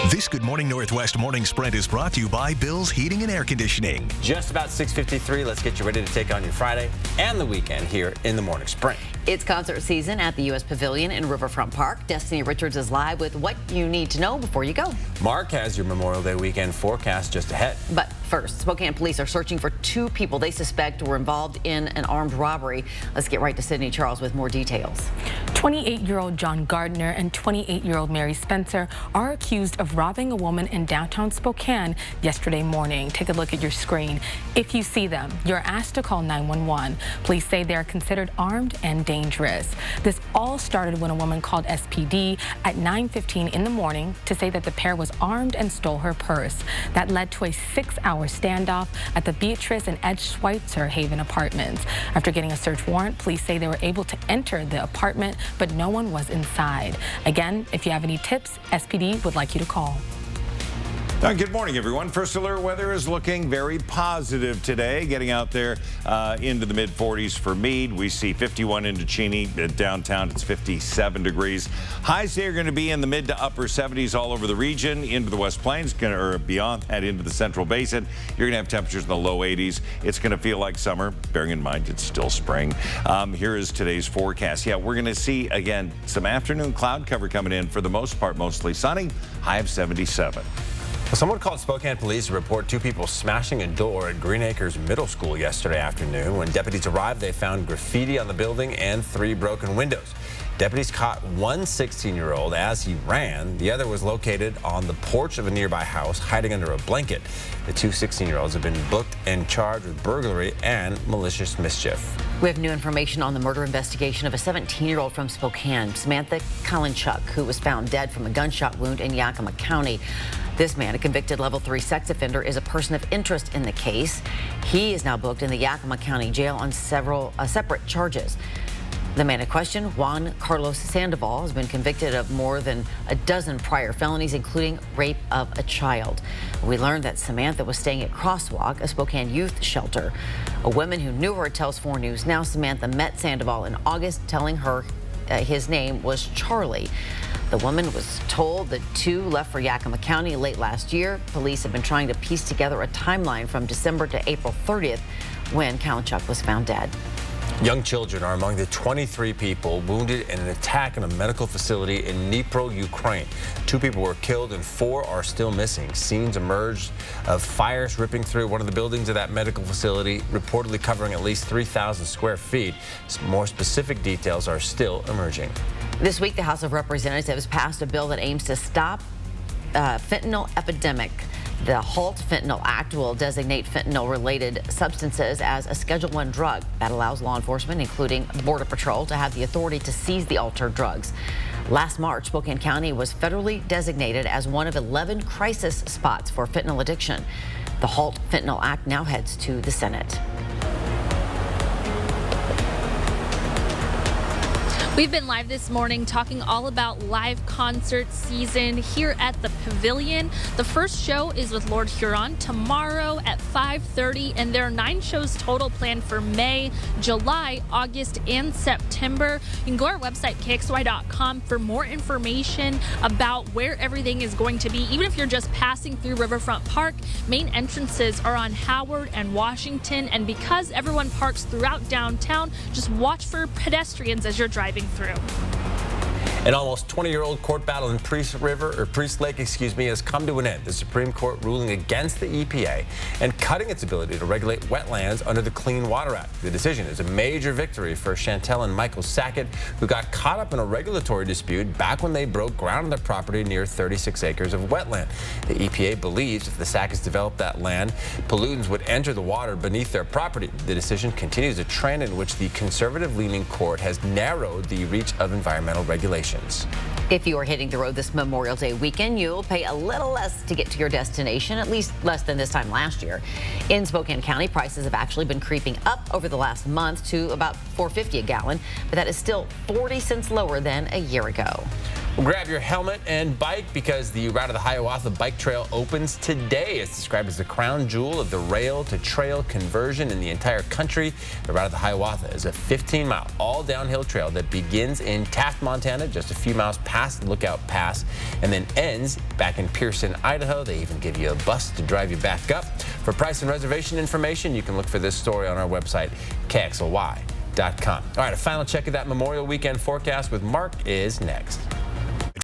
This Good Morning Northwest morning spread is brought to you by Bill's Heating and Air Conditioning. Just about 6:53. Let's get you ready to take on your Friday and the weekend here in the Morning Sprint. It's concert season at the U.S. Pavilion in Riverfront Park. Destiny Richards is live with what you need to know before you go. Mark has your Memorial Day weekend forecast just ahead. But first, Spokane police are searching for two people they suspect were involved in an armed robbery. Let's get right to Sydney Charles with more details. 28-year-old John Gardner and 28-year-old Mary Spencer are accused of robbing a woman in downtown Spokane yesterday morning. Take a look at your screen. If you see them, you're asked to call 911. Police say they are considered armed and dangerous. This all started when a woman called SPD at 9:15 in the morning to say that the pair was armed and stole her purse. That led to a 6-hour standoff at the Beatrice and Ed Schweitzer Haven apartments. After getting a search warrant, police say they were able to enter the apartment, but no one was inside. Again, if you have any tips, SPD would like you to call. Good morning, everyone. First alert weather is looking very positive today. Getting out there into the mid-40s for Meade. We see 51 into Cheney. Downtown, it's 57 degrees. Highs today are going to be in the mid to upper 70s all over the region, into the West Plains, or beyond that into the Central Basin. You're going to have temperatures in the low 80s. It's going to feel like summer, bearing in mind it's still spring. Here is today's forecast. Yeah, we're going to see, again, some afternoon cloud cover coming in. For the most part, mostly sunny. High of 77. Someone called Spokane police to report two people smashing a door at Green Acres Middle School yesterday afternoon. When deputies arrived, they found graffiti on the building and 3 broken windows. Deputies caught one 16-year-old as he ran. The other was located on the porch of a nearby house, hiding under a blanket. The two 16-year-olds have been booked and charged with burglary and malicious mischief. We have new information on the murder investigation of a 17-year-old from Spokane, Samantha Kalinchuk, who was found dead from a gunshot wound in Yakima County. This man, a convicted level 3 sex offender, is a person of interest in the case. He is now booked in the Yakima County Jail on several separate charges. The man in question, Juan Carlos Sandoval, has been convicted of more than a dozen prior felonies, including rape of a child. We learned that Samantha was staying at Crosswalk, a Spokane youth shelter. A woman who knew her tells 4 News Now Samantha met Sandoval in August, telling her his name was Charlie. The woman was told the two left for Yakima County late last year. Police have been trying to piece together a timeline from December to April 30th when Kalinchuk was found dead. Young children are among the 23 people wounded in an attack in a medical facility in Dnipro, Ukraine. 2 people were killed and 4 are still missing. Scenes emerged of fires ripping through one of the buildings of that medical facility, reportedly covering at least 3,000 square feet. More specific details are still emerging. This week, the House of Representatives passed a bill that aims to stop fentanyl epidemic. The HALT Fentanyl Act will designate fentanyl-related substances as a Schedule I drug. That allows law enforcement, including Border Patrol, to have the authority to seize the altered drugs. Last March, Spokane County was federally designated as one of 11 crisis spots for fentanyl addiction. The HALT Fentanyl Act now heads to the Senate. We've been live this morning talking all about live concert season here at the Pavilion. The first show is with Lord Huron tomorrow at 5:30, and there are 9 shows total planned for May, July, August, and September. You can go to our website, KXLY.com, for more information about where everything is going to be. Even if you're just passing through Riverfront Park, main entrances are on Howard and Washington, and because everyone parks throughout downtown, just watch for pedestrians as you're driving through. An almost 20-year-old court battle in Priest Lake, has come to an end. The Supreme Court ruling against the EPA and cutting its ability to regulate wetlands under the Clean Water Act. The decision is a major victory for Chantel and Michael Sackett, who got caught up in a regulatory dispute back when they broke ground on their property near 36 acres of wetland. The EPA believes if the Sacketts developed that land, pollutants would enter the water beneath their property. The decision continues a trend in which the conservative-leaning court has narrowed the reach of environmental regulations. If you are hitting the road this Memorial Day weekend, you'll pay a little less to get to your destination, at least less than this time last year. In Spokane County, prices have actually been creeping up over the last month to about $4.50 a gallon, but that is still 40 cents lower than a year ago. Well, grab your helmet and bike because the Route of the Hiawatha Bike Trail opens today. It's described as the crown jewel of the rail to trail conversion in the entire country. The Route of the Hiawatha is a 15-mile all downhill trail that begins in Taft, Montana, just a few miles past Lookout Pass, and then ends back in Pearson, Idaho. They even give you a bus to drive you back up. For price and reservation information, you can look for this story on our website, KXLY.com. All right, a final check of that Memorial Weekend forecast with Mark is next.